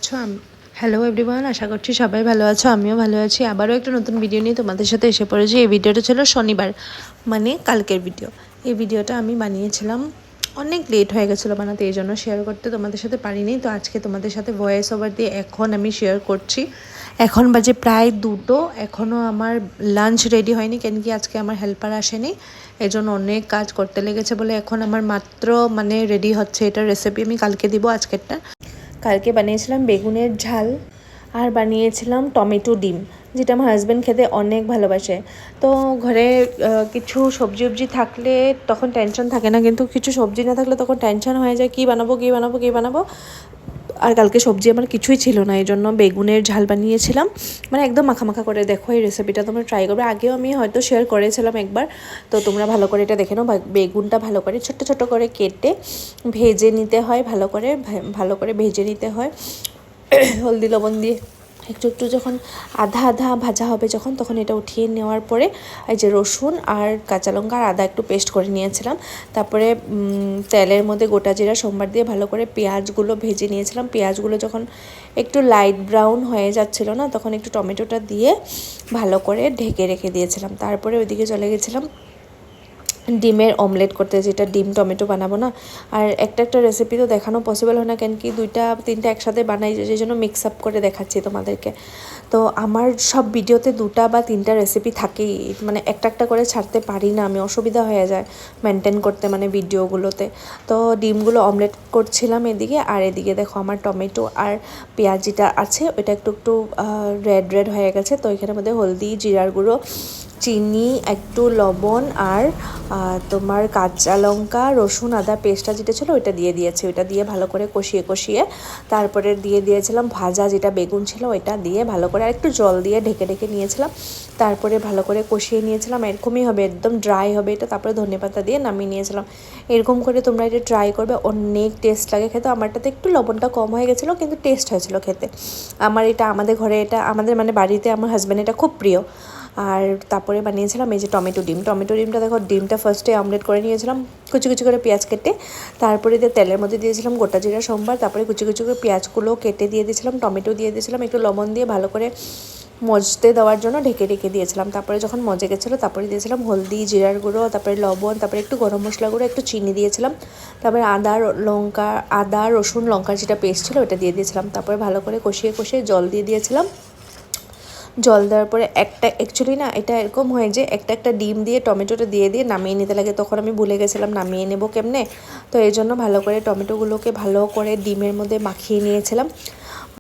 আছো? Hello everyone, আশা করছি সবাই ভালো আছো, আমিও ভালো আছি। আবারও একটা নতুন ভিডিও নিয়ে তোমাদের সাথে এসে পড়েছি। এই ভিডিওটা ছিল শনিবার, মানে কালকের ভিডিও। এই ভিডিওটা আমি বানিয়েছিলাম, অনেক লেট হয়ে গেছিলো বানাতে, এই জন্য শেয়ার করতে তোমাদের সাথে পারিনি। তো আজকে তোমাদের সাথে ভয়েস ওভার দিয়ে এখন আমি শেয়ার করছি। এখন বাজে প্রায় 2টো, এখনও আমার লাঞ্চ রেডি হয়নি, কেন কি আজকে আমার হেল্পার আসেনি, এই জন্য অনেক কাজ করতে লেগেছে বলে এখন আমার মাত্র রেডি হচ্ছে। এটার রেসিপি আমি কালকে দিব। কালকে বানিয়েছিলাম বেগুনের ঝাল, আর বানিয়েছিলাম টমেটো ডিম, যেটা আমার হাজব্যান্ড খেতে অনেক ভালোবাসে। তো ঘরে কিছু সবজি থাকলে তখন টেনশন থাকে না, কিন্তু কিছু সবজি না থাকলে তখন টেনশন হয়ে যায় কী বানাবো। আর কালকে সবজি আমার কিছুই ছিল না, এই জন্য বেগুনের ঝাল বানিয়েছিলাম, মানে একদম মাখা করে। দেখো এই রেসিপিটা তোমরা ট্রাই করবে, আগেও আমি হয়তো শেয়ার করেছিলাম একবার, তো তোমরা ভালো করে এটা দেখে নাও। বেগুনটা ভালো করে ছোট করে কেটে ভেজে নিতে হয়, ভালো করে ভেজে নিতে হয় হলদি লবণ দিয়ে। একটু যখন আধা ভাজা হবে তখন এটা উঠিয়ে নেওয়ার পরে এই যে রসুন আর কাঁচা লঙ্কা আর আদা একটু পেস্ট করে নিয়েছিলাম। তারপরে তেলের মধ্যে গোটা জিরা সোমবার দিয়ে ভালো করে পেঁয়াজগুলো ভেজে নিয়েছিলাম। পেঁয়াজগুলো যখন একটু লাইট ব্রাউন হয়ে যাচ্ছিলো না, তখন একটু টমেটোটা দিয়ে ভালো করে ঢেকে রেখে দিয়েছিলাম। তারপরে ওইদিকে চলে গেছিলাম ডিমের অমলেট করতে, যেটা ডিম টমেটো বানাবো না। আর একটা রেসিপি তো দেখানো পসিবল হয় না, কেন কি 2-3টা একসাথে বানাই, যে জন্য মিক্স আপ করে দেখাচ্ছি তোমাদেরকে। তো আমার সব ভিডিওতে 2টা বা 3টা রেসিপি থাকেই, মানে একটা করে ছাড়তে পারি না আমি, অসুবিধা হয়ে যায় মেনটেন করতে মানে ভিডিওগুলোতে। তো ডিমগুলো অমলেট করছিলাম এদিকে, আর এদিকে দেখো আমার টমেটো আর পেঁয়াজিটা আছে, ওইটা একটু রেড হয়ে গেছে। তো এখানের মধ্যে হলদি, জিরার গুঁড়ো, চিনি, একটু লবণ আর তোমার কাঁচা লঙ্কা, রসুন, আদা পেস্টটা যেটা ছিল ওইটা দিয়ে দিয়েছি। ওইটা দিয়ে ভালো করে কষিয়ে তারপরে দিয়ে দিয়েছিলাম ভাজা যেটা বেগুন ছিল, ওইটা দিয়ে ভালো করে আর একটু জল দিয়ে ঢেকে নিয়েছিলাম। তারপরে ভালো করে কষিয়ে নিয়েছিলাম, এরকমই হবে, একদম ড্রাই হবে এটা। তারপরে ধনেপাতা দিয়ে নামিয়ে নিয়েছিলাম। এরকম করে তোমরা এটা ট্রাই করবে, অনেক টেস্ট লাগে খেতে। আমারটাতে একটু লবণটা কম হয়ে গেছিলো, কিন্তু টেস্ট হয়েছিল খেতে। আমাদের ঘরে এটা, আমাদের মানে বাড়িতে আমার হাজব্যান্ড এটা খুব প্রিয়। আর তারপরে বানিয়েছিলাম এই যে টমেটো ডিমটা দেখো, ডিমটা ফার্স্টে অমলেট করে নিয়েছিলাম কুচি করে পেঁয়াজ কেটে। তারপরে তেলের মধ্যে দিয়েছিলাম গোটা জিরা সোমবার, তারপরে কুচি করে পেঁয়াজগুলো কেটে দিয়ে দিয়েছিলাম, টমেটো দিয়ে দিয়েছিলাম, একটু লবণ দিয়ে ভালো করে মজতে দেওয়ার জন্য ঢেকে দিয়েছিলাম। তারপরে যখন মজে গেছিলো তারপরে দিয়েছিলাম হলদি, জিরার গুঁড়ো, তারপরে লবণ, তারপরে একটু গরম মশলা গুঁড়ো, একটু চিনি দিয়েছিলাম। তারপরে আদা রসুন লঙ্কার যেটা পেস্ট ছিল ওটা দিয়ে দিয়েছিলাম। তারপরে ভালো করে কষিয়ে জল দিয়ে দিয়েছিলাম। জল দেওয়ার পরে অ্যাকচুয়ালি না এটা এরকম হয় যে একটা ডিম দিয়ে টমেটোটা দিয়ে নামিয়ে নিতে লাগে, তখন আমি ভুলে গেছিলাম নামিয়ে নেব কেমনে। তো এই জন্য ভালো করে টমেটোগুলোকে ভালো করে ডিমের মধ্যে মাখিয়ে নিয়েছিলাম।